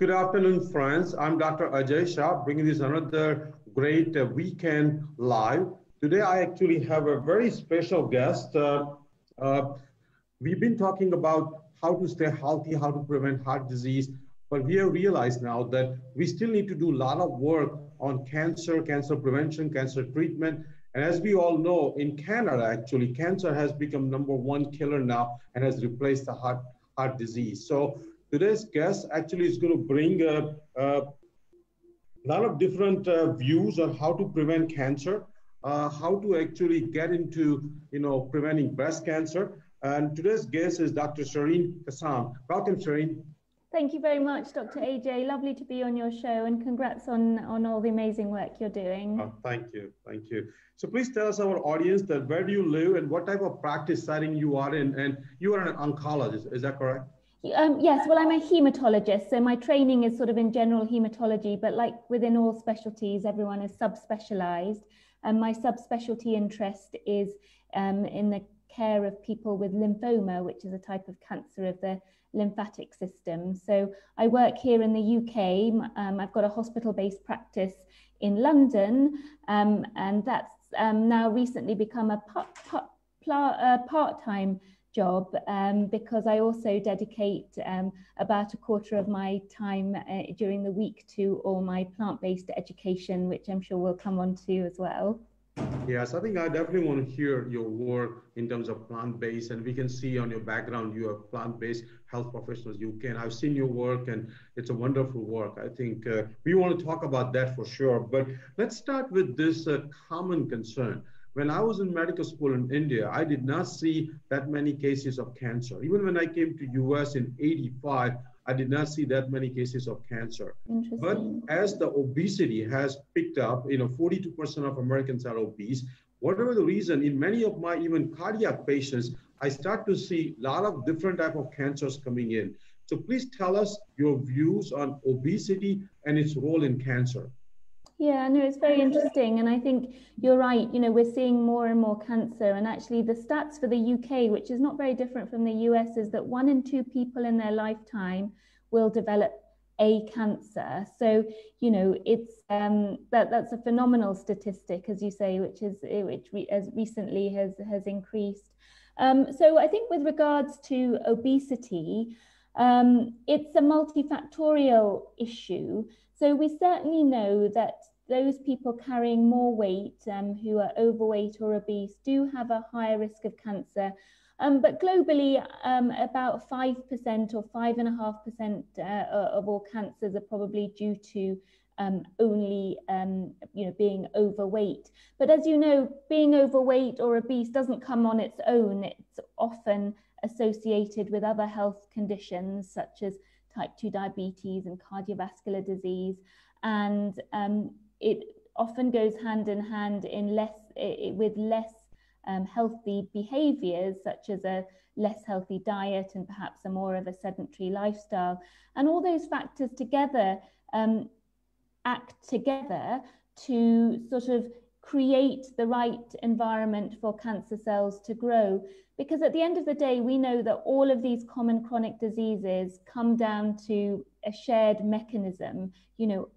Good afternoon, friends. I'm Dr. Aajay Shah, bringing this another great weekend live. Today, I actually have a very special guest. Uh, we've been talking about how to stay healthy, how to prevent heart disease, but we have realized now that we still need to do a lot of work on cancer, cancer prevention, cancer treatment. And as we all know, in Canada, actually, cancer has become #1 killer now and has replaced the heart disease. So today's guest actually is going to bring a lot of different views on how to prevent cancer, how to actually get into, preventing breast cancer. And today's guest is Dr. Shireen Kassam. Welcome, Shireen. Thank you very much, Dr. AJ. Lovely to be on your show, and congrats on all the amazing work you're doing. Oh, thank you. Thank you. So please tell us, our audience, that where do you live and what type of practice setting you are in, and you are an oncologist, is that correct? Yes, well, I'm a hematologist, so my training is sort of in general hematology, but like within all specialties, everyone is subspecialized. And my subspecialty interest is in the care of people with lymphoma, which is a type of cancer of the lymphatic system. So I work here in the UK. I've got a hospital-based practice in London, and that's now recently become a part-time job because I also dedicate about a quarter of my time during the week to all my plant-based education, which I'm sure we'll come on to as well. Yes, I think I definitely want to hear your work in terms of plant-based, and we can see on your background you are plant-based health professionals UK, and I've seen your work and it's a wonderful work. I think we want to talk about that for sure, but let's start with this common concern. When I was in medical school in India, I did not see that many cases of cancer. Even when I came to US in '85, I did not see that many cases of cancer. But as the obesity has picked up, 42% of Americans are obese. Whatever the reason, in many of my even cardiac patients, I start to see a lot of different type of cancers coming in. So please tell us your views on obesity and its role in cancer. Yeah, no, it's very interesting. And I think you're right. We're seeing more and more cancer. And actually, the stats for the UK, which is not very different from the US, is that 1 in 2 people in their lifetime will develop a cancer. So, it's that's a phenomenal statistic, as you say, which as recently has increased. So I think with regards to obesity, it's a multifactorial issue. So we certainly know that those people carrying more weight, who are overweight or obese, do have a higher risk of cancer. But globally, about 5% or 5.5% of all cancers are probably due to only being overweight. But as you know, being overweight or obese doesn't come on its own. It's often associated with other health conditions such as type 2 diabetes and cardiovascular disease, and it often goes hand in hand with less healthy behaviors, such as a less healthy diet and perhaps a more of a sedentary lifestyle. And all those factors together act together to sort of create the right environment for cancer cells to grow. Because at the end of the day, we know that all of these common chronic diseases come down to a shared mechanism,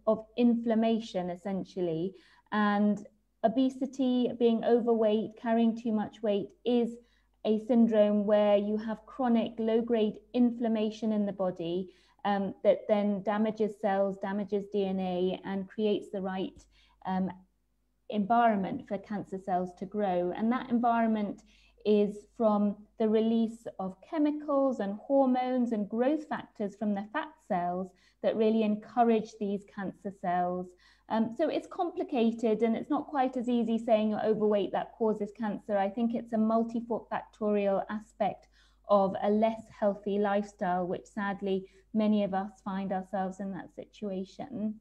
of inflammation, essentially. And obesity, being overweight, carrying too much weight, is a syndrome where you have chronic low-grade inflammation in the body that then damages cells, damages DNA, and creates the right environment for cancer cells to grow. And that environment is from the release of chemicals and hormones and growth factors from the fat cells that really encourage these cancer cells. So it's complicated, and it's not quite as easy saying you're overweight that causes cancer. I think it's a multifactorial aspect of a less healthy lifestyle, which sadly many of us find ourselves in that situation.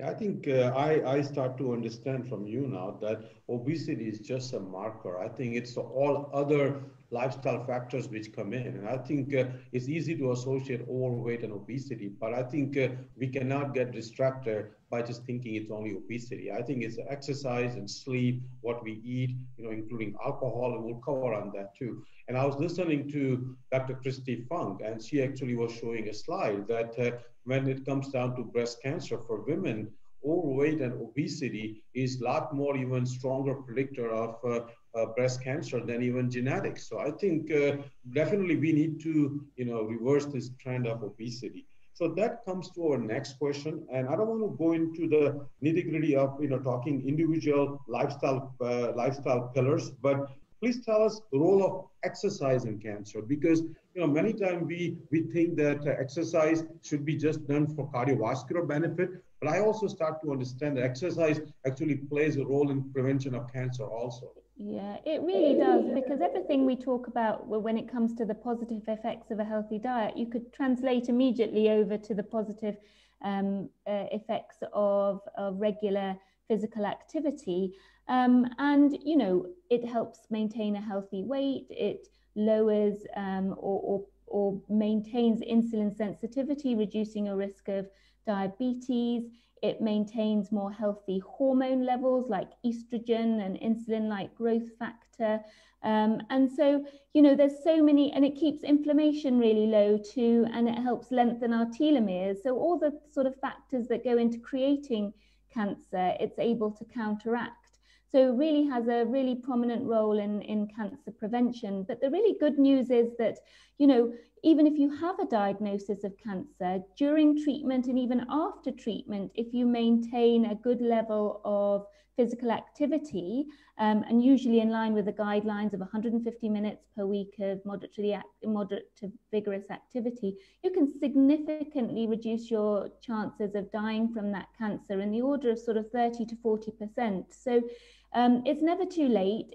I think I start to understand from you now that obesity is just a marker. I think it's all other lifestyle factors which come in. And I think it's easy to associate overweight and obesity, but I think we cannot get distracted by just thinking it's only obesity. I think it's exercise and sleep, what we eat, including alcohol, and we'll cover on that too. And I was listening to Dr. Christy Funk, and she actually was showing a slide that when it comes down to breast cancer for women, overweight and obesity is a lot more even stronger predictor of breast cancer than even genetics. So I think definitely we need to reverse this trend of obesity. So that comes to our next question, and I don't want to go into the nitty-gritty of talking individual lifestyle pillars, but please tell us the role of exercise in cancer, because many times we think that exercise should be just done for cardiovascular benefit, but I also start to understand that exercise actually plays a role in prevention of cancer also. Yeah, it really does, because everything we talk about when it comes to the positive effects of a healthy diet, you could translate immediately over to the positive effects of regular physical activity. And, it helps maintain a healthy weight, it lowers or maintains insulin sensitivity, reducing a risk of diabetes. It maintains more healthy hormone levels like estrogen and insulin-like growth factor. And so, there's so many, and it keeps inflammation really low too, and it helps lengthen our telomeres. So all the sort of factors that go into creating cancer, it's able to counteract. So it really has a really prominent role in cancer prevention. But the really good news is that, even if you have a diagnosis of cancer, during treatment and even after treatment, if you maintain a good level of physical activity, and usually in line with the guidelines of 150 minutes per week of moderate to vigorous activity, you can significantly reduce your chances of dying from that cancer in the order of sort of 30 to 40%. So it's never too late.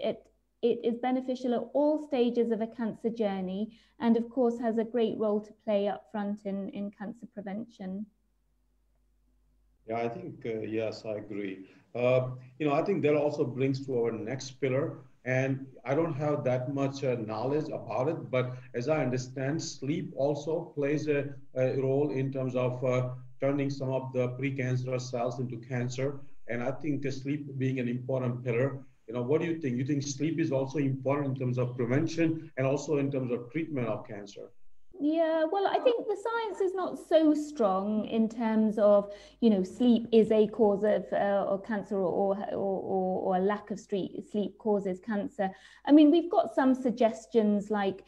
It is beneficial at all stages of a cancer journey, and of course has a great role to play up front in cancer prevention. Yeah, I think, yes, I agree. I think that also brings to our next pillar, and I don't have that much knowledge about it, but as I understand, sleep also plays a role in terms of turning some of the precancerous cells into cancer. And I think sleep being an important pillar. What do you think? You think sleep is also important in terms of prevention and also in terms of treatment of cancer? Yeah, well, I think the science is not so strong in terms of, sleep is a cause of or cancer or a lack of sleep causes cancer. I mean, we've got some suggestions like,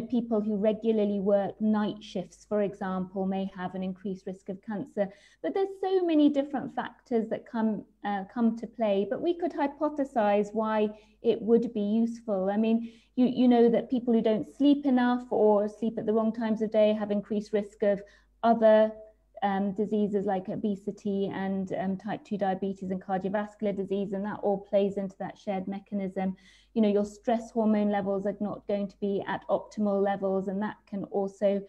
people who regularly work night shifts, for example, may have an increased risk of cancer. But there's so many different factors that come to play. But we could hypothesize why it would be useful. I mean, you know that people who don't sleep enough or sleep at the wrong times of day have increased risk of other diseases like obesity and type 2 diabetes and cardiovascular disease, and that all plays into that shared mechanism. Your stress hormone levels are not going to be at optimal levels, and that can also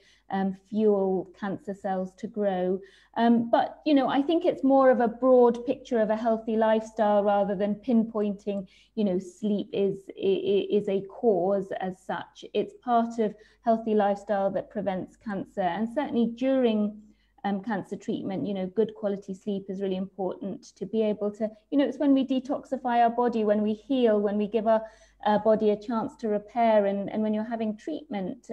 fuel cancer cells to grow. But, I think it's more of a broad picture of a healthy lifestyle rather than pinpointing, sleep is a cause as such. It's part of healthy lifestyle that prevents cancer. And certainly during cancer treatment, good quality sleep is really important to be able to, it's when we detoxify our body, when we heal, when we give our body a chance to repair, and when you're having treatment,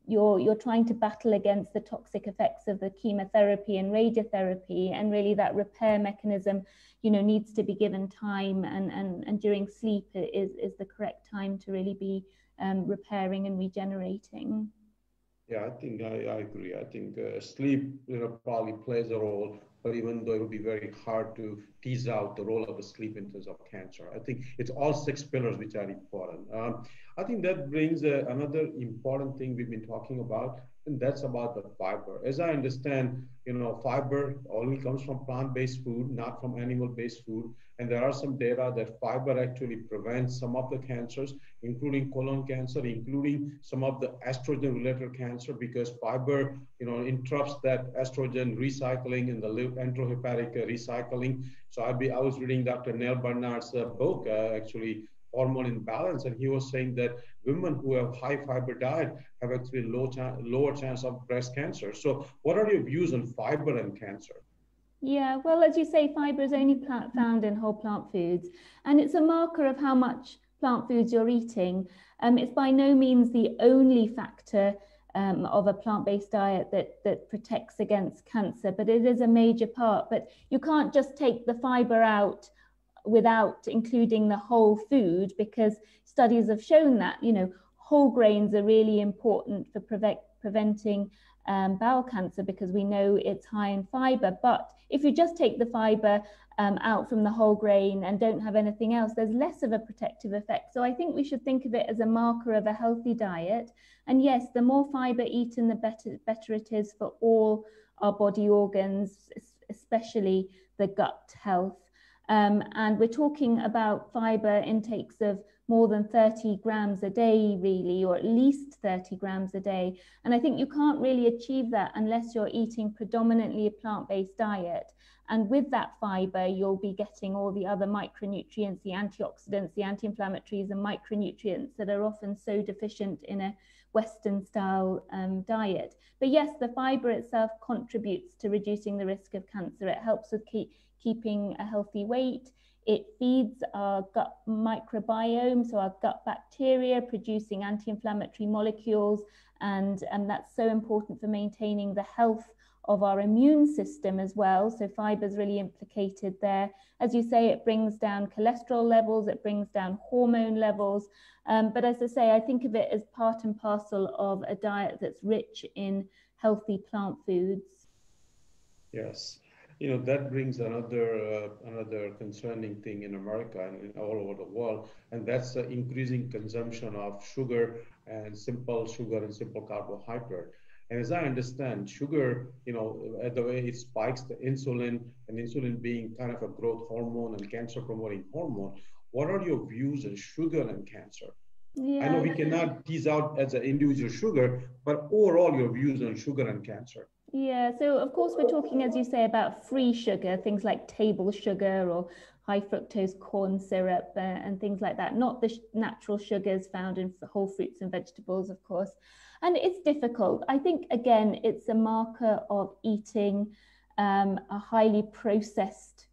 you're trying to battle against the toxic effects of the chemotherapy and radiotherapy, and really that repair mechanism, needs to be given time, and during sleep is the correct time to really be repairing and regenerating. Yeah, I think I agree. I think sleep, probably plays a role, but even though it will be very hard to tease out the role of the sleep in terms of cancer, I think it's all six pillars which are important. I think that brings another important thing we've been talking about, And that's about the fiber. As I understand, fiber only comes from plant-based food, not from animal-based food. And there are some data that fiber actually prevents some of the cancers, including colon cancer, including some of the estrogen-related cancer, because fiber, interrupts that estrogen recycling in the enterohepatic recycling. So I was reading Dr. Neil Barnard's book, actually, Hormone Imbalance, and he was saying that women who have high fiber diet have actually lower chance of breast cancer. So what are your views on fiber and cancer? Yeah, well, as you say, fiber is only found in whole plant foods, and it's a marker of how much plant foods you're eating. It's by no means the only factor of a plant-based diet that protects against cancer, but it is a major part. But you can't just take the fiber out without including the whole food, because studies have shown that, whole grains are really important for preventing bowel cancer, because we know it's high in fiber. But if you just take the fiber out from the whole grain and don't have anything else, there's less of a protective effect. So I think we should think of it as a marker of a healthy diet. And yes, the more fiber eaten, the better it is for all our body organs, especially the gut health. And we're talking about fiber intakes of more than 30 grams a day, really, or at least 30 grams a day. And I think you can't really achieve that unless you're eating predominantly a plant-based diet. And with that fiber, you'll be getting all the other micronutrients, the antioxidants, the anti-inflammatories, and micronutrients that are often so deficient in a Western style diet. But yes, the fiber itself contributes to reducing the risk of cancer. It helps with keeping a healthy weight. It feeds our gut microbiome, so our gut bacteria, producing anti-inflammatory molecules, and that's so important for maintaining the health of our immune system as well. So fiber is really implicated there. As you say, it brings down cholesterol levels, it brings down hormone levels. But as I say, I think of it as part and parcel of a diet that's rich in healthy plant foods. Yes. That brings another concerning thing in America and all over the world, and that's the increasing consumption of sugar and simple carbohydrate. And as I understand, sugar, the way it spikes the insulin, and insulin being kind of a growth hormone and cancer promoting hormone. What are your views on sugar and cancer? I know Yeah. we cannot tease out as an individual sugar, but overall your views on sugar and cancer. Yeah, so of course we're talking, as you say, about free sugar, things like table sugar or high fructose corn syrup and things like that, not the natural sugars found in whole fruits and vegetables, of course. And it's difficult. I think, again, it's a marker of eating a highly processed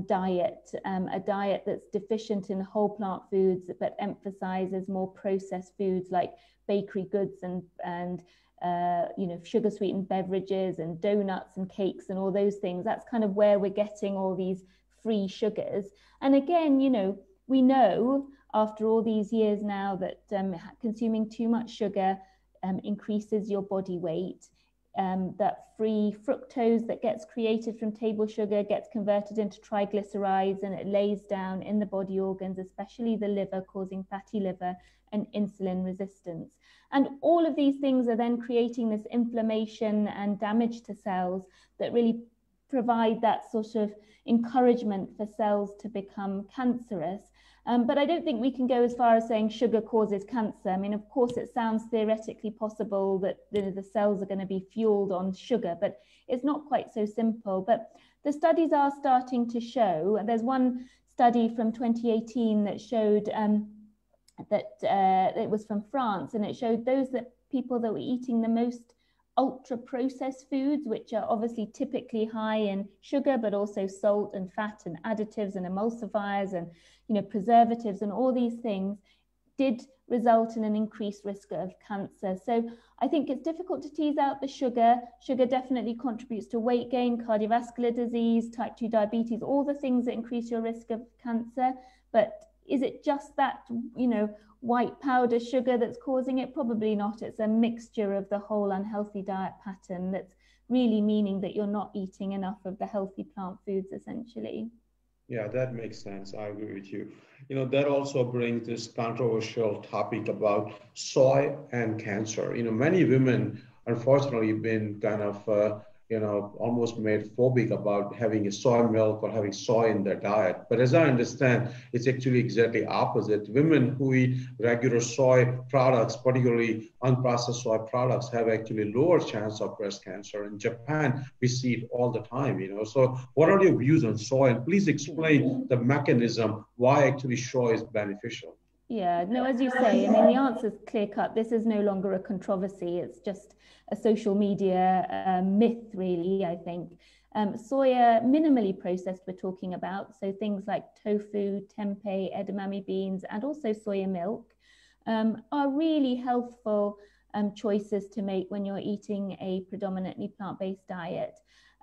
diet, a diet that's deficient in whole plant foods, but emphasizes more processed foods like bakery goods and sugar sweetened beverages and donuts and cakes and all those things. That's kind of where we're getting all these free sugars. And again, we know after all these years now that consuming too much sugar increases your body weight. That free fructose that gets created from table sugar gets converted into triglycerides, and it lays down in the body organs, especially the liver, causing fatty liver and insulin resistance. And all of these things are then creating this inflammation and damage to cells that really provide that sort of encouragement for cells to become cancerous. But I don't think we can go as far as saying sugar causes cancer. I mean, of course, it sounds theoretically possible that the cells are going to be fueled on sugar, but it's not quite so simple. But the studies are starting to show, there's one study from 2018 that showed that it was from France, and it showed those people that were eating the most ultra processed foods, which are obviously typically high in sugar, but also salt and fat and additives and emulsifiers and preservatives and all these things, did result in an increased risk of cancer. So I think it's difficult to tease out the sugar. Sugar definitely contributes to weight gain, cardiovascular disease, type 2 diabetes, all the things that increase your risk of cancer. But is it just that, white powder sugar that's causing it? Probably not. It's a mixture of the whole unhealthy diet pattern that's really meaning that you're not eating enough of the healthy plant foods, essentially. Yeah, that makes sense. I agree with you. That also brings this controversial topic about soy and cancer. Many women unfortunately been kind of almost made phobic about having a soy milk or having soy in their diet. But as I understand, it's actually exactly opposite. Women who eat regular soy products, particularly unprocessed soy products, have actually lower chance of breast cancer. In Japan, we see it all the time. So what are your views on soy? And please explain the mechanism why actually soy is beneficial. Yeah, no, as you say, I mean, the answer is clear cut. This is no longer a controversy. It's just a social media myth, really, I think. Soya, minimally processed, we're talking about. So things like tofu, tempeh, edamame beans, and also soya milk are really healthful choices to make when you're eating a predominantly plant-based diet.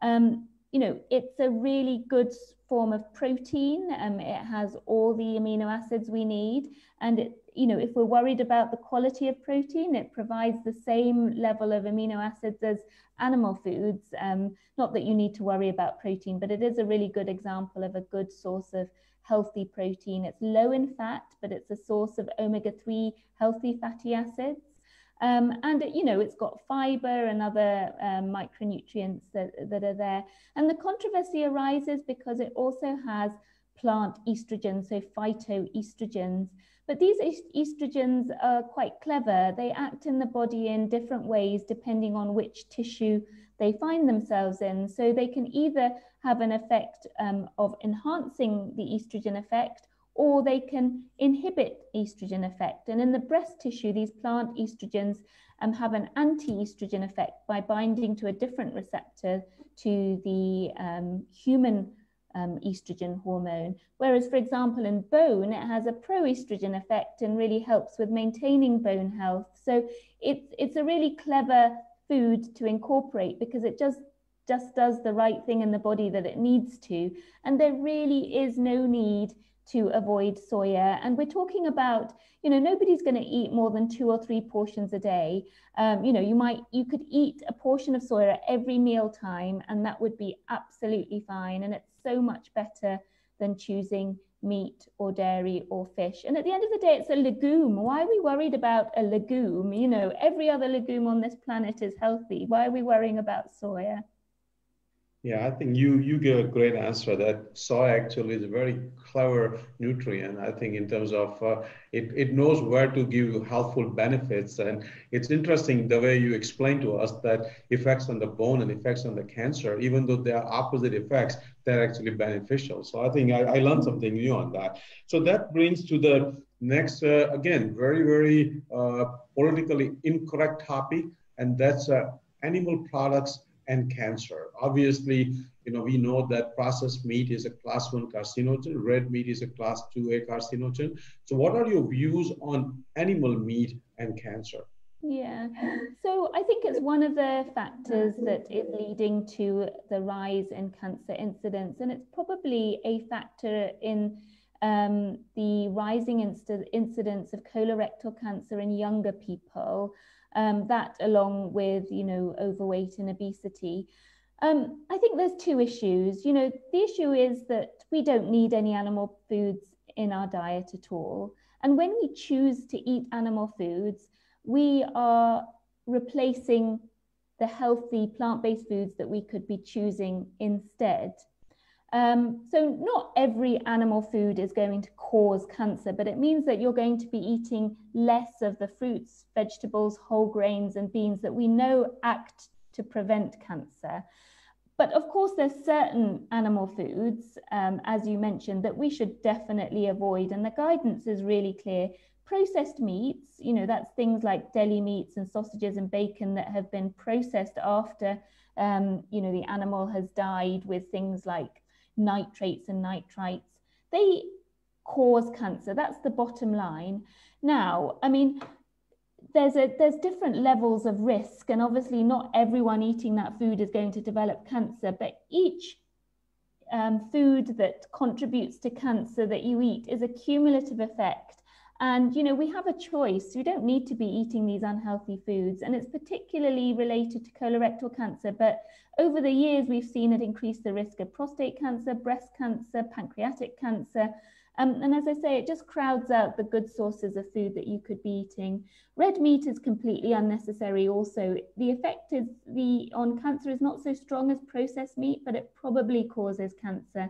It's a really good form of protein. It has all the amino acids we need. And if we're worried about the quality of protein, it provides the same level of amino acids as animal foods. Not that you need to worry about protein, but it is a really good example of a good source of healthy protein. It's low in fat, but it's a source of omega-3 healthy fatty acids. It's got fiber and other micronutrients that are there. And the controversy arises because it also has plant estrogens, so phytoestrogens. But these estrogens are quite clever. They act in the body in different ways depending on which tissue they find themselves in. So they can either have an effect of enhancing the estrogen effect, or they can inhibit estrogen effect. And in the breast tissue, these plant estrogens have an anti-estrogen effect by binding to a different receptor to the human estrogen hormone. Whereas, for example, in bone, it has a pro-estrogen effect and really helps with maintaining bone health. So it's a really clever food to incorporate because it just does the right thing in the body that it needs to. And there really is no need to avoid soya. And we're talking about, nobody's going to eat more than 2 or 3 portions a day. You could eat a portion of soya at every meal time, and that would be absolutely fine. And it's so much better than choosing meat or dairy or fish. And at the end of the day, it's a legume. Why are we worried about a legume? Every other legume on this planet is healthy. Why are we worrying about soya? Yeah, I think you give a great answer that soy actually is a very clever nutrient. I think in terms of it knows where to give you helpful benefits. And it's interesting the way you explain to us that effects on the bone and effects on the cancer, even though they are opposite effects, they're actually beneficial. So I think I learned something new on that. So that brings to the next, again, very, very politically incorrect topic, and that's animal products and cancer. Obviously, we know that processed meat is a class 1 carcinogen, red meat is a class 2A carcinogen. So what are your views on animal meat and cancer? Yeah, so I think it's one of the factors that is leading to the rise in cancer incidence, and it's probably a factor in the rising incidence of colorectal cancer in younger people. That along with, overweight and obesity. I think there's 2 issues. The issue is that we don't need any animal foods in our diet at all. And when we choose to eat animal foods, we are replacing the healthy plant-based foods that we could be choosing instead. So not every animal food is going to cause cancer, but it means that you're going to be eating less of the fruits, vegetables, whole grains, and beans that we know act to prevent cancer. But of course, there's certain animal foods, as you mentioned, that we should definitely avoid. And the guidance is really clear. Processed meats, that's things like deli meats and sausages and bacon that have been processed after, the animal has died with things like nitrates and nitrites, they cause cancer. That's the bottom line. Now, I mean, there's different levels of risk, and obviously not everyone eating that food is going to develop cancer, but each food that contributes to cancer that you eat is a cumulative effect. And, we have a choice. We don't need to be eating these unhealthy foods. And it's particularly related to colorectal cancer. But over the years, we've seen it increase the risk of prostate cancer, breast cancer, pancreatic cancer. And as I say, it just crowds out the good sources of food that you could be eating. Red meat is completely unnecessary also. The effect on cancer is not so strong as processed meat, but it probably causes cancer.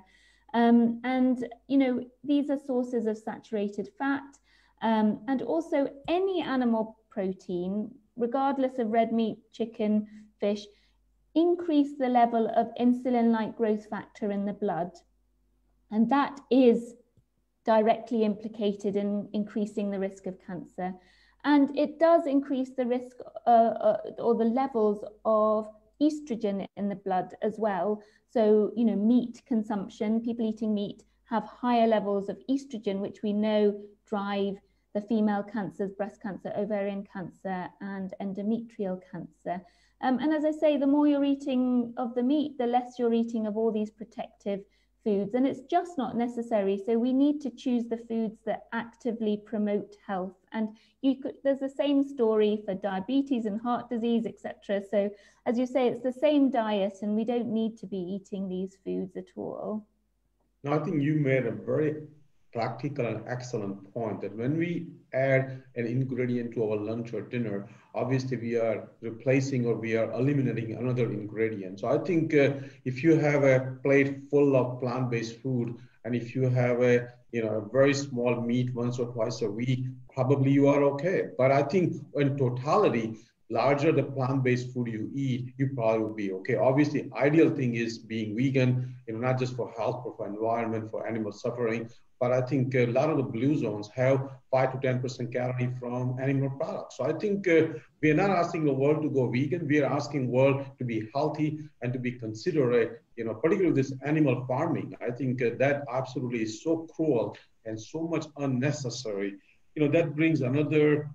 And, you know, these are sources of saturated fat, and also any animal protein, regardless of red meat, chicken, fish, increase the level of insulin-like growth factor in the blood. And that is directly implicated in increasing the risk of cancer. And it does increase the risk or the levels of estrogen in the blood as well. So, you know, meat consumption, people eating meat have higher levels of estrogen, which we know drive the female cancers, breast cancer, ovarian cancer, and endometrial cancer. And as I say, the more you're eating of the meat, the less you're eating of all these protective foods, and it's just not necessary. So we need to choose the foods that actively promote health. And there's the same story for diabetes and heart disease, etc. So as you say, it's the same diet, and we don't need to be eating these foods at all. Now, I think you made a very practical and excellent point that when we add an ingredient to our lunch or dinner, obviously we are replacing or we are eliminating another ingredient. So I think if you have a plate full of plant-based food, and if you have a very small meat once or twice a week, probably you are okay. But I think in totality, larger the plant-based food you eat, you probably will be okay. Obviously, ideal thing is being vegan, not just for health, but for environment, for animal suffering. But I think a lot of the blue zones have 5 to 10% calorie from animal products. So I think we are not asking the world to go vegan. We are asking the world to be healthy and to be considerate, particularly this animal farming. I think that absolutely is so cruel and so much unnecessary. That brings another,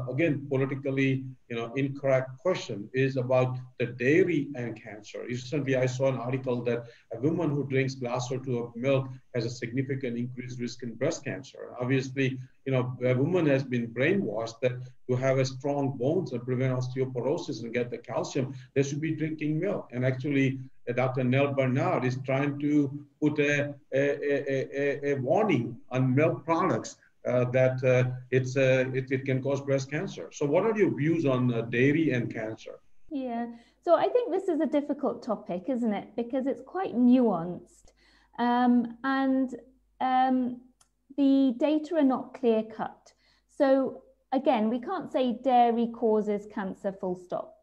again, politically, incorrect question is about the dairy and cancer. Recently, I saw an article that a woman who drinks a glass or two of milk has a significant increased risk in breast cancer. Obviously, a woman has been brainwashed that to have a strong bones and prevent osteoporosis and get the calcium, they should be drinking milk. And actually, Dr. Nell Bernard is trying to put a warning on milk products that it can cause breast cancer. So what are your views on dairy and cancer? Yeah, so I think this is a difficult topic, isn't it? Because it's quite nuanced, and the data are not clear cut. So again, we can't say dairy causes cancer full stop.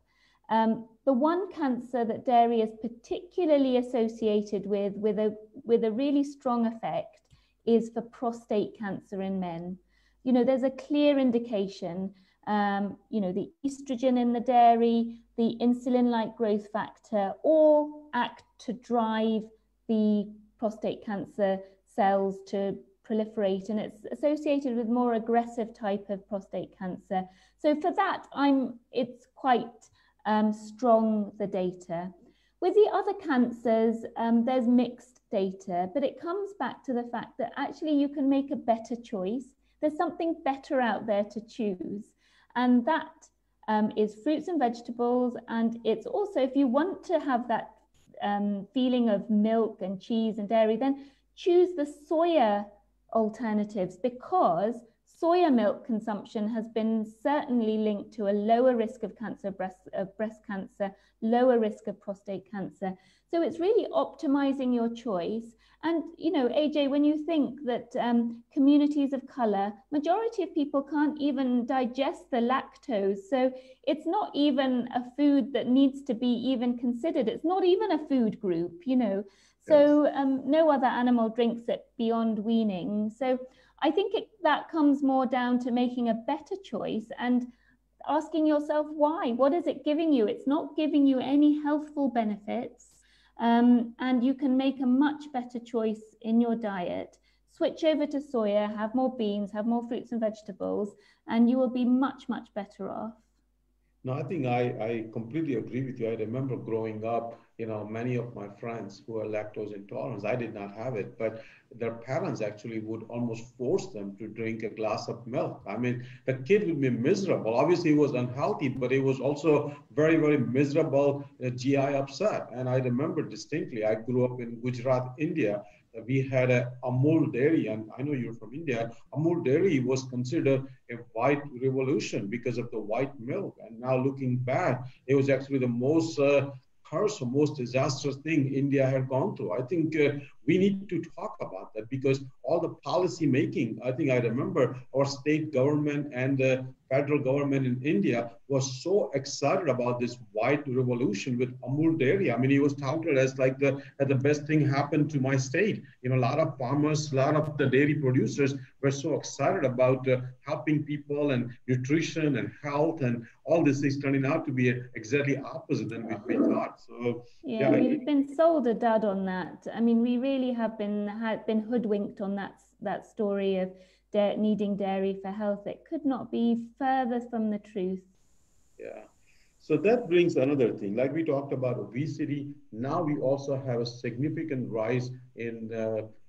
The one cancer that dairy is particularly associated with a really strong effect is for prostate cancer in men. There's a clear indication, the estrogen in the dairy, the insulin-like growth factor, all act to drive the prostate cancer cells to proliferate, and it's associated with more aggressive type of prostate cancer. So for that, it's quite strong, the data. With the other cancers, there's mixed data, but it comes back to the fact that actually you can make a better choice. There's something better out there to choose, and that is fruits and vegetables. And it's also, if you want to have that feeling of milk and cheese and dairy, then choose the soya alternatives, because soya milk consumption has been certainly linked to a lower risk of cancer, breast cancer, lower risk of prostate cancer. So it's really optimizing your choice. And, AJ, when you think that communities of color, majority of people can't even digest the lactose. So it's not even a food that needs to be even considered. It's not even a food group, So no other animal drinks it beyond weaning. So I think that comes more down to making a better choice and asking yourself why. What is it giving you? It's not giving you any healthful benefits, and you can make a much better choice in your diet. Switch over to soya, have more beans, have more fruits and vegetables, and you will be much, much better off. No, I think I completely agree with you. I remember growing up, many of my friends who are lactose intolerant, I did not have it, but their parents actually would almost force them to drink a glass of milk. I mean, the kid would be miserable. Obviously, it was unhealthy, but it was also very, very miserable, GI upset. And I remember distinctly, I grew up in Gujarat, India, we had a Amul dairy, and I know you're from India. Amul dairy was considered a white revolution because of the white milk. And now looking back, it was actually the most curse or most disastrous thing India had gone through. I think we need to talk about that because all the policy making, I think I remember our state government and the federal government in India was so excited about this white revolution with Amul dairy. I mean, it was touted as like the best thing happened to my state. You know, a lot of farmers, a lot of the dairy producers were so excited about helping people and nutrition and health, and all these things turning out to be exactly opposite than we thought. So yeah, we've been sold a dud on that. I mean, we really have been hoodwinked on that story of needing dairy for health. It could not be further from the truth. yeah. So that brings another thing. Like we talked about obesity, now we also have a significant rise in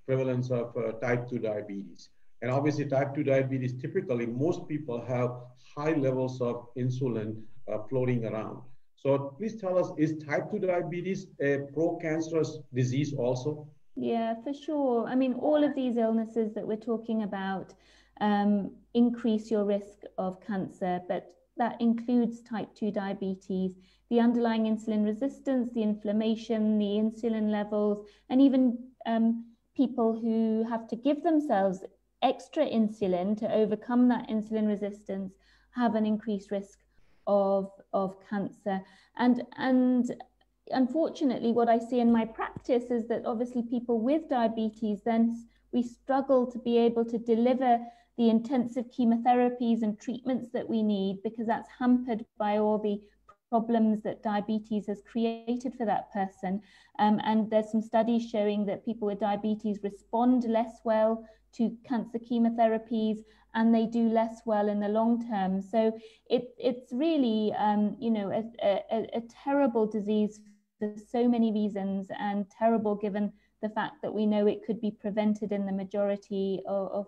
prevalence of type 2 diabetes. And obviously, type 2 diabetes, typically, most people have high levels of insulin floating around. So please tell us, is type 2 diabetes a pro-cancerous disease also? Yeah, for sure. I mean, all of these illnesses that we're talking about increase your risk of cancer, but that includes type 2 diabetes, the underlying insulin resistance, the inflammation, the insulin levels, and even people who have to give themselves extra insulin to overcome that insulin resistance have an increased risk of cancer. And unfortunately, what I see in my practice is that obviously people with diabetes, then we struggle to be able to deliver the intensive chemotherapies and treatments that we need because that's hampered by all the problems that diabetes has created for that person. And there's some studies showing that people with diabetes respond less well to cancer chemotherapies, and they do less well in the long term. So it's really, you know, a terrible disease for so many reasons, and terrible given the fact that we know it could be prevented in the majority of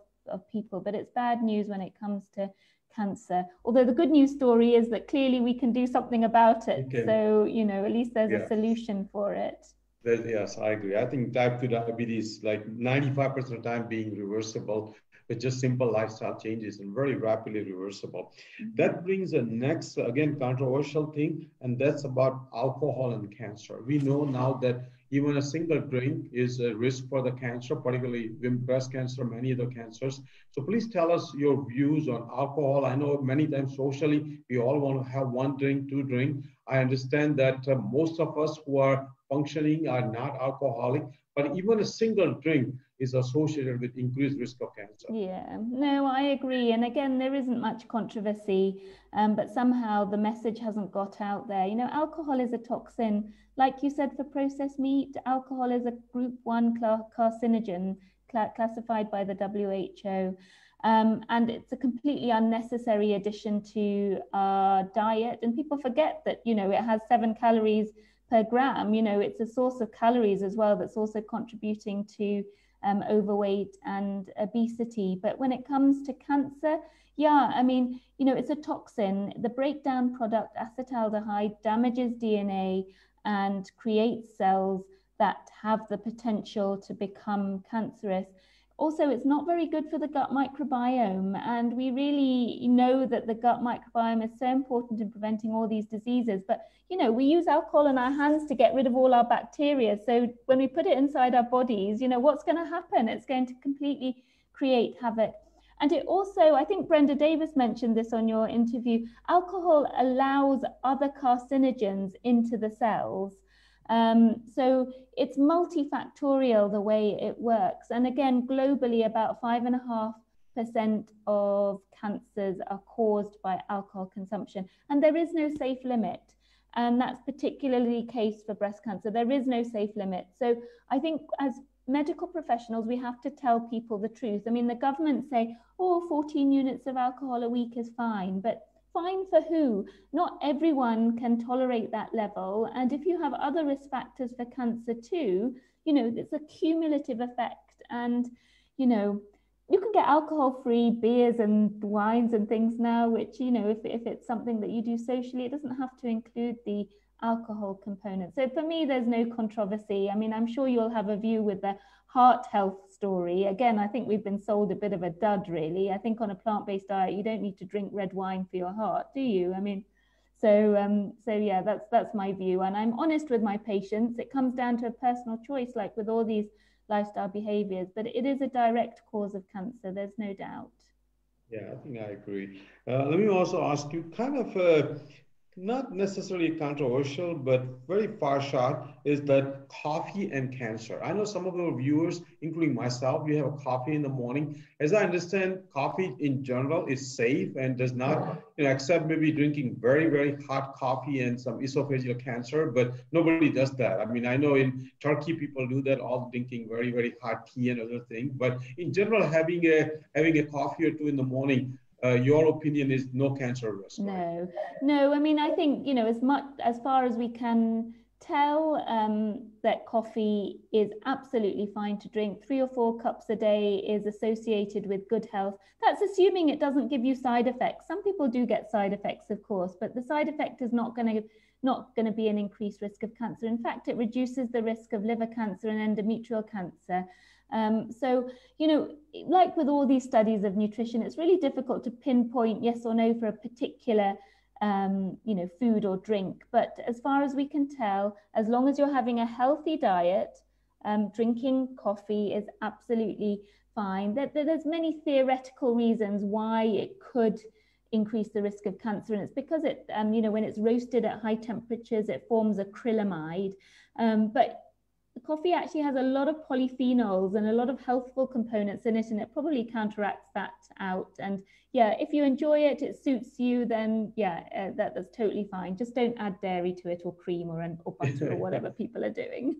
people. But it's bad news when it comes to cancer. Although the good news story is that clearly we can do something about it. Okay. So, you know, at least there's a solution for it. Yes, I agree. I think type 2 diabetes, like 95% of the time being reversible with just simple lifestyle changes and very rapidly reversible. That brings the next, again, controversial thing, and that's about alcohol and cancer. We know now that even a single drink is a risk for the cancer, particularly breast cancer, many other cancers. So please tell us your views on alcohol. I know many times socially, we all want to have one drink, two drink. I understand that most of us who are functioning are not alcoholic, but even a single drink is associated with increased risk of cancer. Yeah, no, I agree. And again, there isn't much controversy, but somehow the message hasn't got out there. You know, alcohol is a toxin. Like you said, for processed meat, alcohol is a group 1 carcinogen classified by the WHO. And it's a completely unnecessary addition to our diet. And people forget that, you know, it has 7 calories per gram. You know, it's a source of calories as well that's also contributing to overweight and obesity. But when it comes to cancer, yeah, I mean, you know, it's a toxin. The breakdown product acetaldehyde damages DNA and creates cells that have the potential to become cancerous. Also, it's not very good for the gut microbiome, and we really know that the gut microbiome is so important in preventing all these diseases. But, you know, we use alcohol in our hands to get rid of all our bacteria. So when we put it inside our bodies, you know, what's going to happen? It's going to completely create havoc. And it also, I think Brenda Davis mentioned this on your interview, alcohol allows other carcinogens into the cells. So it's multifactorial the way it works. And again, globally, about 5.5% of cancers are caused by alcohol consumption. And there is no safe limit. And that's particularly the case for breast cancer. There is no safe limit. So I think as medical professionals, we have to tell people the truth. I mean, the government say, oh, 14 units of alcohol a week is fine. But fine for who? Not everyone can tolerate that level. And if you have other risk factors for cancer too, you know, it's a cumulative effect. And, you know, you can get alcohol-free beers and wines and things now, which, you know, if it's something that you do socially, it doesn't have to include the alcohol component. So for me, there's no controversy. I mean, I'm sure you'll have a view with the heart health story. Again, I think we've been sold a bit of a dud, really. I think on a plant-based diet, you don't need to drink red wine for your heart, do you? I mean, so yeah, that's my view. And I'm honest with my patients. It comes down to a personal choice, like with all these lifestyle behaviors, but it is a direct cause of cancer. There's no doubt. Yeah, I think I agree. Let me also ask you kind of not necessarily controversial, but very far shot is that coffee and cancer. I know some of our viewers, including myself, we have a coffee in the morning. As I understand, coffee in general is safe and does not, except maybe drinking very, very hot coffee and some esophageal cancer, but nobody does that. I mean, I know in Turkey people do that, all drinking very, very hot tea and other things. But in general, having a coffee or two in the morning, your opinion is no cancer risk, right? No. I mean, I think, as far as we can tell, that coffee is absolutely fine to drink. 3 or 4 cups a day is associated with good health. That's assuming it doesn't give you side effects. Some people do get side effects, of course, but the side effect is not going to be an increased risk of cancer. In fact, it reduces the risk of liver cancer and endometrial cancer. So, like with all these studies of nutrition, it's really difficult to pinpoint yes or no for a particular, food or drink. But as far as we can tell, as long as you're having a healthy diet, drinking coffee is absolutely fine. There's many theoretical reasons why it could increase the risk of cancer, and it's because it, when it's roasted at high temperatures, it forms acrylamide. But coffee actually has a lot of polyphenols and a lot of healthful components in it, and it probably counteracts that out. And yeah, if you enjoy it, it suits you, then yeah, that's totally fine. Just don't add dairy to it or cream or butter or whatever people are doing.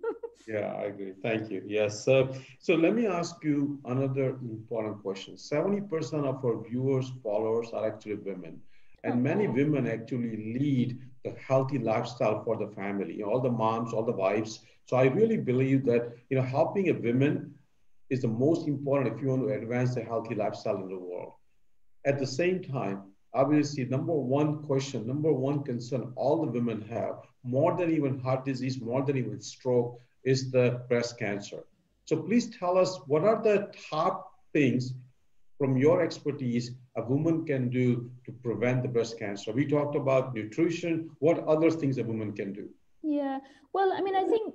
Yeah, I agree. Thank you. Yes. So let me ask you another important question. 70% of our viewers, followers are actually women. And many women actually lead the healthy lifestyle for the family, all the moms, all the wives. So I really believe that, helping a woman is the most important if you want to advance a healthy lifestyle in the world. At the same time, obviously, number one concern all the women have, more than even heart disease, more than even stroke, is the breast cancer. So please tell us, what are the top things from your expertise a woman can do to prevent the breast cancer? We talked about nutrition. What other things a woman can do? Yeah, well, I mean, I think,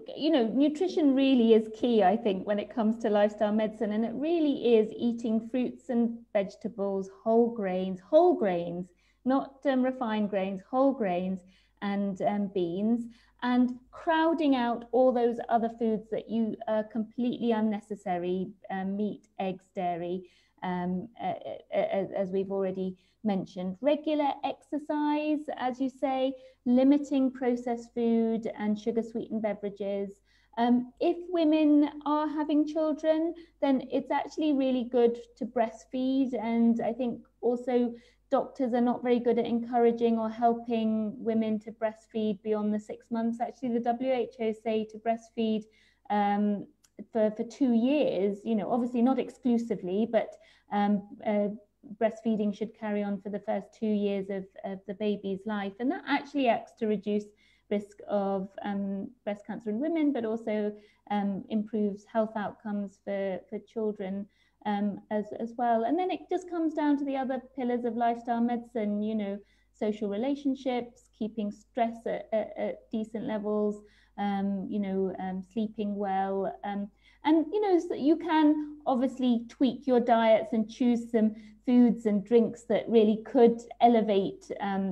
nutrition really is key, I think, when it comes to lifestyle medicine. And it really is eating fruits and vegetables, whole grains, not refined grains, whole grains and beans, and crowding out all those other foods that you are completely unnecessary, meat, eggs, dairy, as we've already mentioned. Regular exercise, as you say, limiting processed food and sugar sweetened beverages. If women are having children, then it's actually really good to breastfeed. And I think also doctors are not very good at encouraging or helping women to breastfeed beyond the 6 months. Actually, the WHO say to breastfeed for 2 years, obviously not exclusively, but breastfeeding should carry on for the first 2 years of the baby's life. And that actually acts to reduce risk of breast cancer in women, but also improves health outcomes for children as well. And then it just comes down to the other pillars of lifestyle medicine, social relationships, keeping stress at decent levels, sleeping well. And so you can obviously tweak your diets and choose some foods and drinks that really could elevate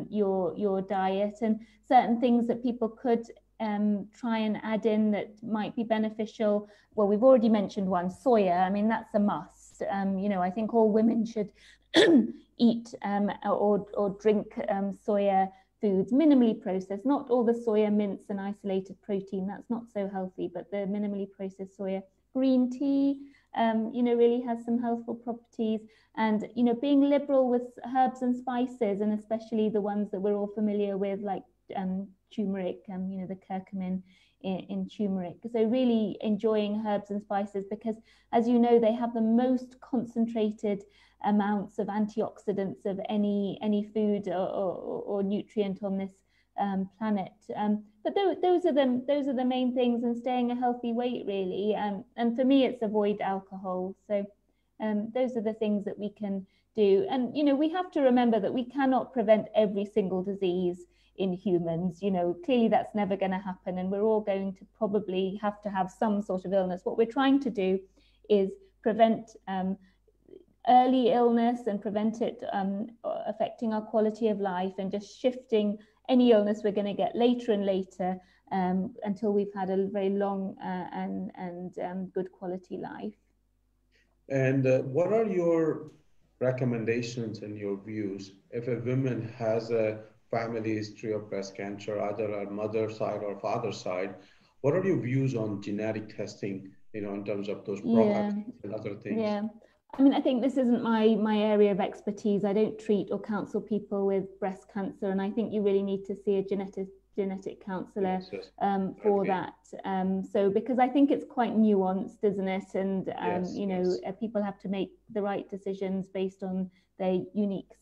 your diet, and certain things that people could try and add in that might be beneficial. Well, we've already mentioned one, soya. I mean, that's a must. I think all women should eat or drink soya foods, minimally processed, not all the soya mince and isolated protein. That's not so healthy, but the minimally processed soya. Green tea, really has some healthful properties. And, being liberal with herbs and spices, and especially the ones that we're all familiar with, like turmeric, the curcumin in turmeric. So really enjoying herbs and spices, because as you know, they have the most concentrated amounts of antioxidants of any food or nutrient on this planet. But those are the main things, and staying a healthy weight really. And for me, it's avoid alcohol. So those are the things that we can do. And we have to remember that we cannot prevent every single disease in humans. Clearly that's never going to happen, and we're all going to probably have to have some sort of illness. What we're trying to do is prevent early illness and prevent it affecting our quality of life, and just shifting any illness we're going to get later and later until we've had a very long and good quality life. And what are your recommendations and your views if a woman has a family history of breast cancer, either on mother's side or father's side? What are your views on genetic testing, in terms of those BRCA and other things? Yeah. I mean, I think this isn't my area of expertise. I don't treat or counsel people with breast cancer, and I think you really need to see a genetic counselor for that. So because I think it's quite nuanced, isn't it? And people have to make the right decisions based on their unique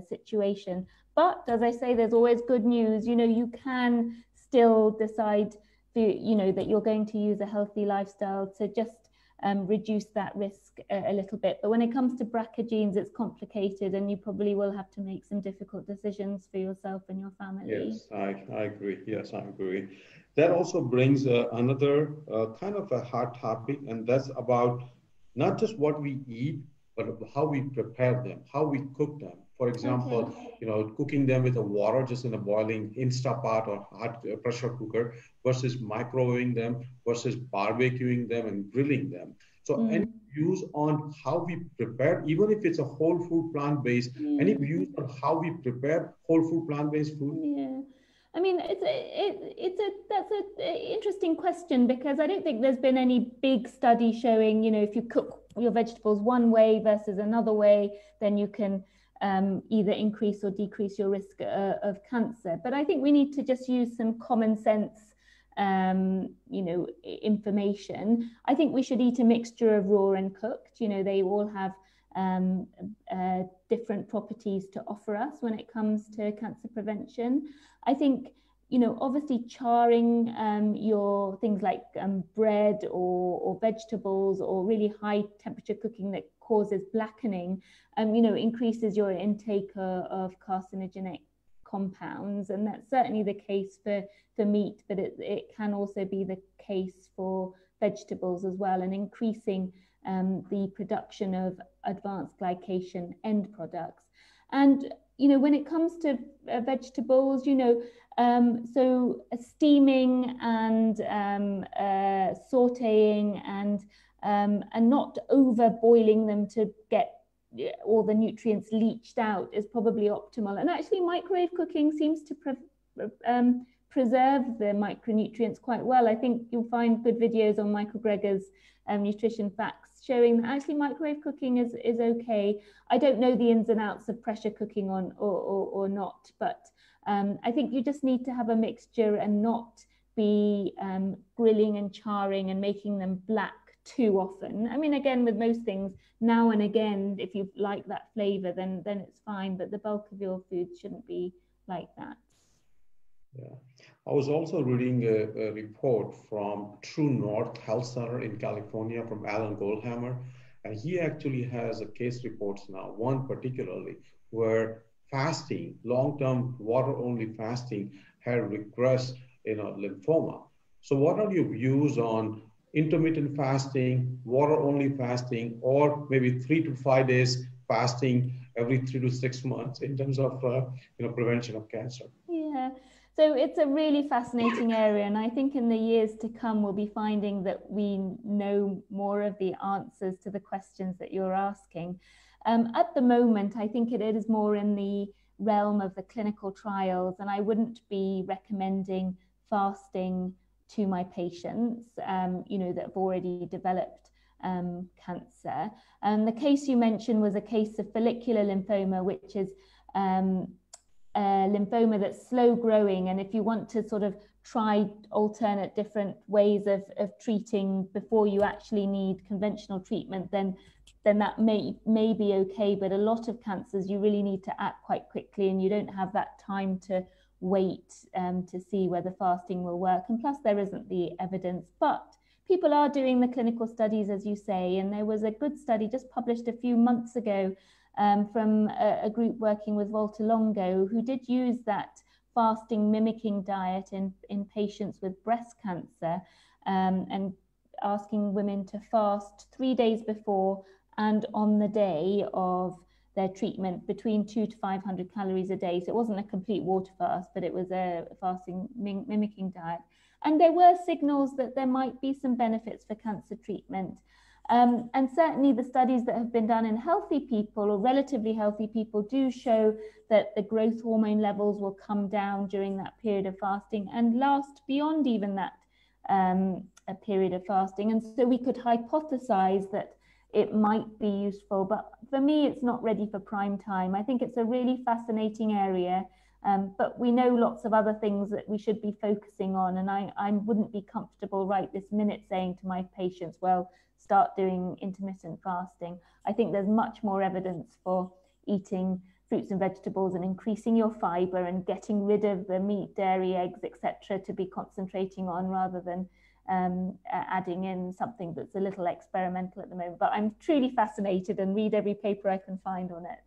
situation. But as I say, there's always good news. You can still decide that you're going to use a healthy lifestyle to just reduce that risk a little bit. But when it comes to BRCA genes, it's complicated, and you probably will have to make some difficult decisions for yourself and your family. Yes, I agree. Yes, I agree. That also brings another kind of a hard topic, and that's about not just what we eat, but how we prepare them, how we cook them. For example, cooking them with the water, just in a boiling Instapot or hot pressure cooker, versus microwaving them, versus barbecuing them and grilling them. So any views on how we prepare, even if it's a whole food plant-based, any views on how we prepare whole food plant-based food? Yeah. I mean, that's an interesting question, because I don't think there's been any big study showing, if you cook your vegetables one way versus another way, then you can either increase or decrease your risk of cancer. But I think we need to just use some common sense, information. I think we should eat a mixture of raw and cooked. They all have different properties to offer us when it comes to cancer prevention. I think, obviously charring your things like bread or vegetables, or really high temperature cooking that causes blackening, increases your intake of carcinogenic compounds. And that's certainly the case for meat, but it can also be the case for vegetables as well, and increasing the production of advanced glycation end products. And when it comes to vegetables, so steaming and sauteing and not over boiling them to get all the nutrients leached out is probably optimal. And actually microwave cooking seems to preserve the micronutrients quite well. I think you'll find good videos on Michael Greger's nutrition facts showing that actually microwave cooking is okay. I don't know the ins and outs of pressure cooking or not, but I think you just need to have a mixture and not be grilling and charring and making them black too often. I mean, again, with most things, now and again, if you like that flavor, then it's fine, but the bulk of your food shouldn't be like that. Yeah. I was also reading a report from True North Health Center in California from Alan Goldhammer, and he actually has a case reports now, one particularly where fasting, long-term water-only fasting, had regressed in a lymphoma. So what are your views on intermittent fasting, water-only fasting, or maybe 3 to 5 days fasting every 3 to 6 months in terms of prevention of cancer? Yeah. So it's a really fascinating area, and I think in the years to come we'll be finding that we know more of the answers to the questions that you're asking. At the moment, I think it is more in the realm of the clinical trials, and I wouldn't be recommending fasting to my patients, that have already developed cancer. The case you mentioned was a case of follicular lymphoma, which is lymphoma that's slow growing, and if you want to sort of try alternate different ways of treating before you actually need conventional treatment, then that may be okay. But a lot of cancers you really need to act quite quickly, and you don't have that time to wait to see whether fasting will work. And plus there isn't the evidence, but people are doing the clinical studies, as you say, and there was a good study just published a few months ago from a group working with Volta Longo, who did use that fasting mimicking diet in patients with breast cancer, and asking women to fast 3 days before and on the day of their treatment between 200 to 500 calories a day. So it wasn't a complete water fast, but it was a fasting mimicking diet. And there were signals that there might be some benefits for cancer treatment. And certainly the studies that have been done in healthy people or relatively healthy people do show that the growth hormone levels will come down during that period of fasting and last beyond even that a period of fasting. And so we could hypothesize that it might be useful, but for me, it's not ready for prime time. I think it's a really fascinating area, but we know lots of other things that we should be focusing on. And I wouldn't be comfortable right this minute saying to my patients, well, start doing intermittent fasting. I think there's much more evidence for eating fruits and vegetables and increasing your fiber and getting rid of the meat, dairy, eggs, etc., to be concentrating on rather than adding in something that's a little experimental at the moment. But I'm truly fascinated and read every paper I can find on it.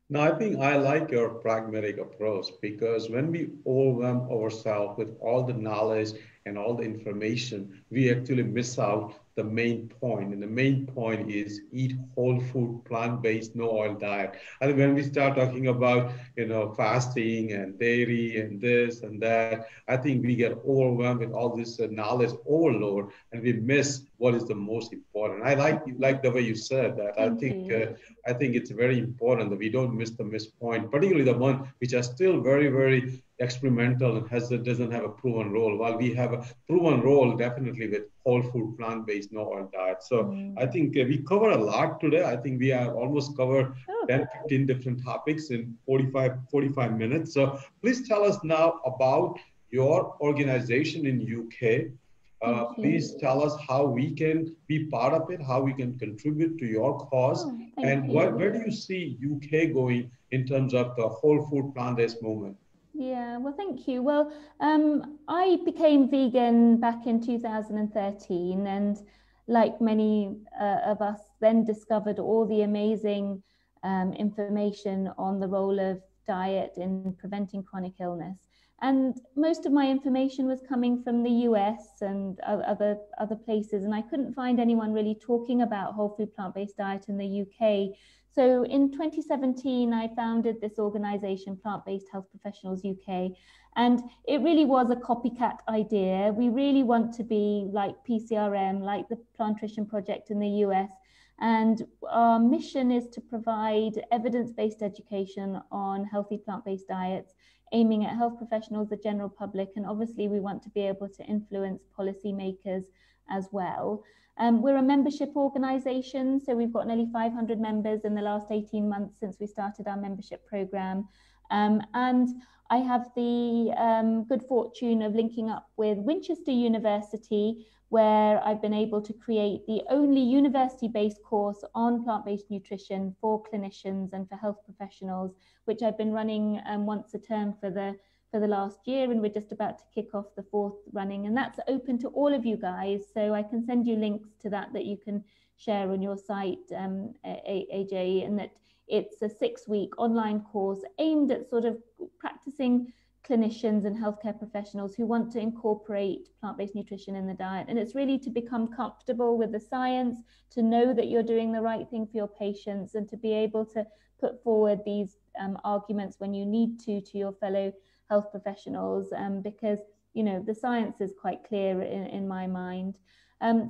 No, I think I like your pragmatic approach, because when we overwhelm ourselves with all the knowledge and all the information, we actually miss out the main point. And the main point is eat whole food, plant-based, no oil diet. I think when we start talking about, fasting and dairy and this and that, I think we get overwhelmed with all this knowledge overload, and we miss what is the most important. I like the way you said that. I think it's very important that we don't miss the miss point, particularly the one which are still very, very experimental and doesn't have a proven role, while we have a proven role definitely with whole food, plant-based, no oil diet. So I think we cover a lot today. I think we have almost covered 10, 15 different topics in 45 minutes. So please tell us now about your organization in UK. Please tell us how we can be part of it, how we can contribute to your cause, and where do you see UK going in terms of the whole food plant-based movement? Yeah, well, thank you. Well, I became vegan back in 2013, and like many of us, then discovered all the amazing information on the role of diet in preventing chronic illness. And most of my information was coming from the US and other places, and I couldn't find anyone really talking about whole food plant-based diet in the UK. So in 2017, I founded this organization, Plant-Based Health Professionals UK, and it really was a copycat idea. We really want to be like PCRM, like the Plant Nutrition Project in the US, and our mission is to provide evidence-based education on healthy plant-based diets, aiming at health professionals, the general public, and obviously we want to be able to influence policymakers as well. We're a membership organization, so we've got nearly 500 members in the last 18 months since we started our membership program. And I have the good fortune of linking up with Winchester University, where I've been able to create the only university-based course on plant-based nutrition for clinicians and for health professionals, which I've been running once a term for the last year, and we're just about to kick off the 4th running, and that's open to all of you guys. So I can send you links to that you can share on your site, AJ, and that it's a 6-week online course aimed at sort of practicing clinicians and healthcare professionals who want to incorporate plant-based nutrition in the diet. And it's really to become comfortable with the science, to know that you're doing the right thing for your patients, and to be able to put forward these arguments when you need to your fellow health professionals, because the science is quite clear in my mind.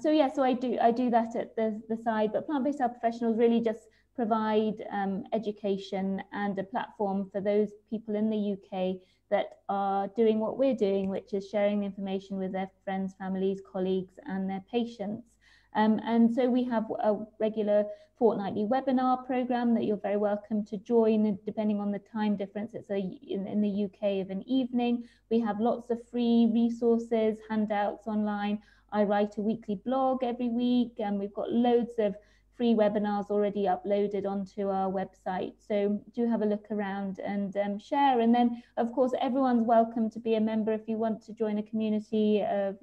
So I do that at the side, but plant-based health professionals really just provide education and a platform for those people in the UK that are doing what we're doing, which is sharing the information with their friends, families, colleagues, and their patients. And so we have a regular fortnightly webinar program that you're very welcome to join, depending on the time difference. It's in the UK of an evening. We have lots of free resources, handouts online. I write a weekly blog every week, and we've got loads of free webinars already uploaded onto our website. So do have a look around and share. And then, of course, everyone's welcome to be a member if you want to join a community of,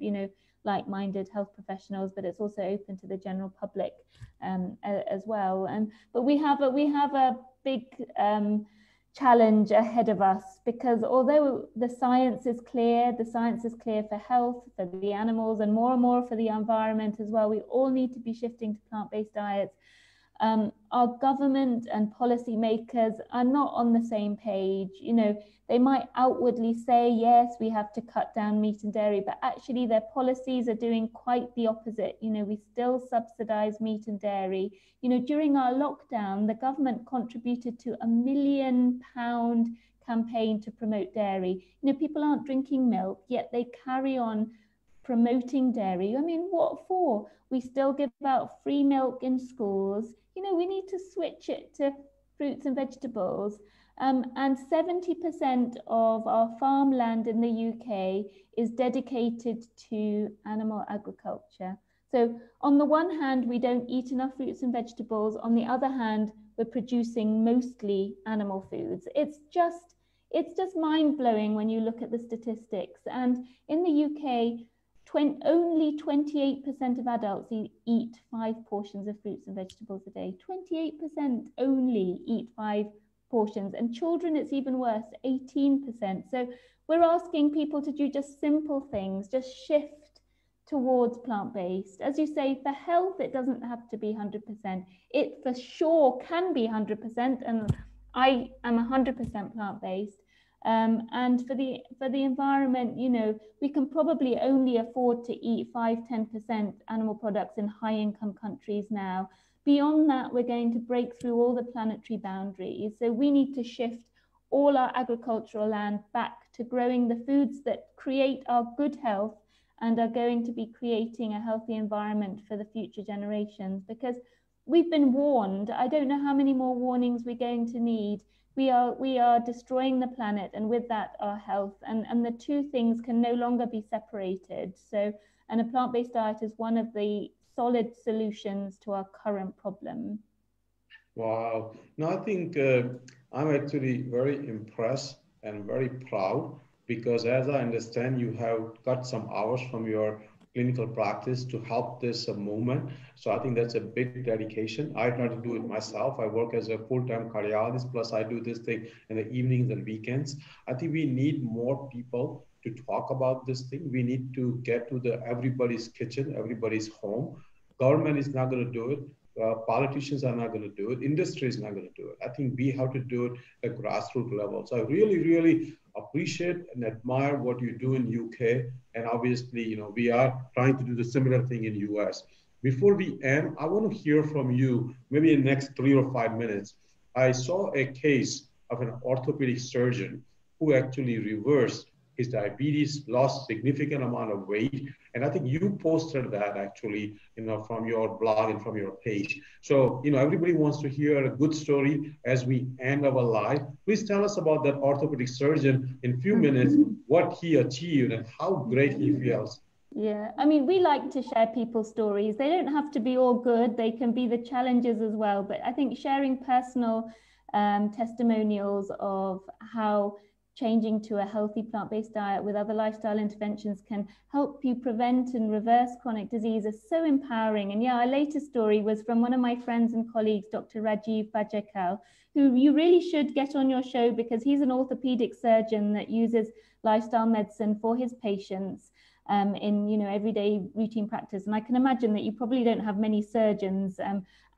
like-minded health professionals, but it's also open to the general public as well. But we have a big challenge ahead of us, because although the science is clear for health, for the animals, and more for the environment as well, we all need to be shifting to plant-based diets. Our government and policymakers are not on the same page. They might outwardly say, yes, we have to cut down meat and dairy, but actually their policies are doing quite the opposite. We still subsidize meat and dairy. During our lockdown, the government contributed to £1 million campaign to promote dairy. People aren't drinking milk, yet they carry on promoting dairy. I mean, what for? We still give out free milk in schools. We need to switch it to fruits and vegetables. And 70% of our farmland in the UK is dedicated to animal agriculture. So on the one hand, we don't eat enough fruits and vegetables. On the other hand, we're producing mostly animal foods. It's just mind-blowing when you look at the statistics. And in the UK, only 28% of adults eat 5 portions of fruits and vegetables a day. 28% only eat 5 portions. And children, it's even worse, 18%. So we're asking people to do just simple things, just shift towards plant-based. As you say, for health, it doesn't have to be 100%. It for sure can be 100%, and I am 100% plant-based. And for the environment, we can probably only afford to eat 5–10% animal products in high-income countries now. Beyond that, we're going to break through all the planetary boundaries. So we need to shift all our agricultural land back to growing the foods that create our good health and are going to be creating a healthy environment for the future generations. Because we've been warned. I don't know how many more warnings we're going to need. We are destroying the planet, and with that, our health. And the two things can no longer be separated. So, and a plant-based diet is one of the solid solutions to our current problem. Wow. No, I think I'm actually very impressed and very proud, because as I understand, you have cut some hours from your clinical practice to help this movement. So I think that's a big dedication. I try to do it myself. I work as a full-time cardiologist, plus I do this thing in the evenings and weekends. I think we need more people to talk about this thing. We need to get to everybody's kitchen, everybody's home. Government is not going to do it. Politicians are not going to do it. Industry is not going to do it. I think we have to do it at grassroots level. So I really, really appreciate and admire what you do in UK. And obviously, we are trying to do the similar thing in US. Before we end, I want to hear from you, maybe in the next 3 or 5 minutes. I saw a case of an orthopedic surgeon who actually reversed his diabetes, lost significant amount of weight. And I think you posted that actually, from your blog and from your page. So, everybody wants to hear a good story as we end our live. Please tell us about that orthopedic surgeon in a few minutes, what he achieved and how great he feels. Yeah, I mean, we like to share people's stories. They don't have to be all good. They can be the challenges as well. But I think sharing personal testimonials of how changing to a healthy plant-based diet with other lifestyle interventions can help you prevent and reverse chronic disease is so empowering. And yeah, our latest story was from one of my friends and colleagues, Dr. Rajiv Bajekal, who you really should get on your show, because he's an orthopedic surgeon that uses lifestyle medicine for his patients in everyday routine practice. And I can imagine that you probably don't have many surgeons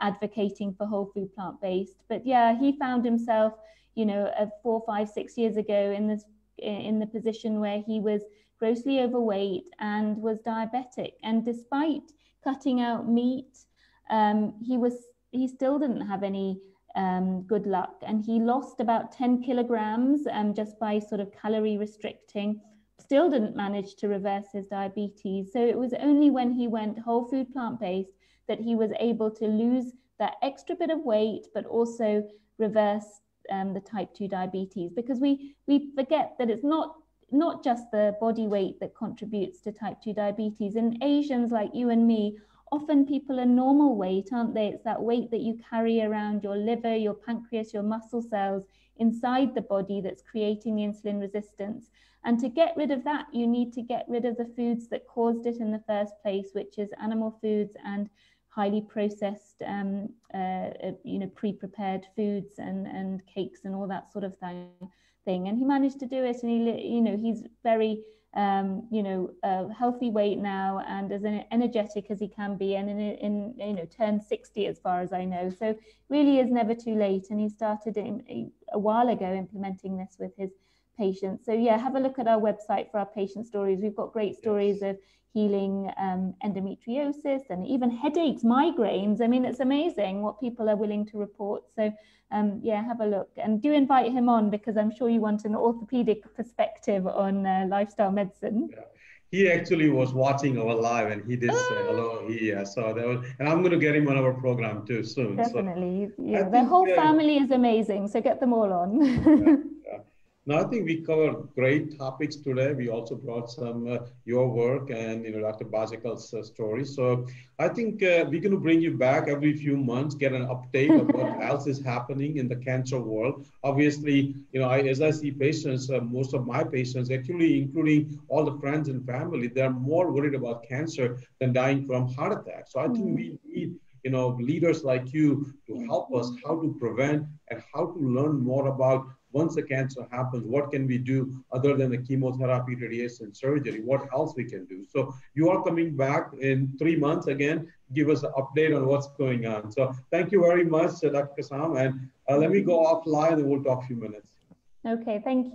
advocating for whole food plant-based. But yeah, he found himself 4, 5, 6 years ago in the position where he was grossly overweight and was diabetic. And despite cutting out meat, he still didn't have any good luck. And he lost about 10 kilograms just by sort of calorie restricting. Still didn't manage to reverse his diabetes. So it was only when he went whole food plant-based that he was able to lose that extra bit of weight, but also reverse the type 2 diabetes, because we forget that it's not just the body weight that contributes to type 2 diabetes. And Asians like you and me often people are normal weight, aren't they? It's that weight that you carry around your liver, your pancreas, your muscle cells inside the body that's creating the insulin resistance. And to get rid of that, you need to get rid of the foods that caused it in the first place, which is animal foods and highly processed, pre-prepared foods and cakes and all that sort of thing. And he managed to do it, and he's very healthy weight now and as energetic as he can be, and in turned 60 as far as I know. So really is never too late, and he started a while ago implementing this with his patients. So yeah, have a look at our website for our patient stories. We've got great stories of healing endometriosis and even headaches, migraines. I mean, it's amazing what people are willing to report. So yeah, have a look, and do invite him on, because I'm sure you want an orthopedic perspective on lifestyle medicine. Yeah. He actually was watching our live, and he did say hello. So that was, and I'm going to get him on our program too soon. Definitely, So yeah. Their whole family is amazing, so get them all on. Yeah. Now, I think we covered great topics today. We also brought some your work and Dr. Bajakal's story. So I think we're going to bring you back every few months, get an update of what else is happening in the cancer world. Obviously, as I see patients, most of my patients, actually, including all the friends and family, they're more worried about cancer than dying from heart attack. So I think we need leaders like you to help us how to prevent and how to learn more about once the cancer happens, what can we do other than the chemotherapy, radiation, surgery? What else we can do? So you are coming back in 3 months again. Give us an update on what's going on. So thank you very much, Dr. Kassam. And let me go offline and we'll talk a few minutes. Okay, thank you.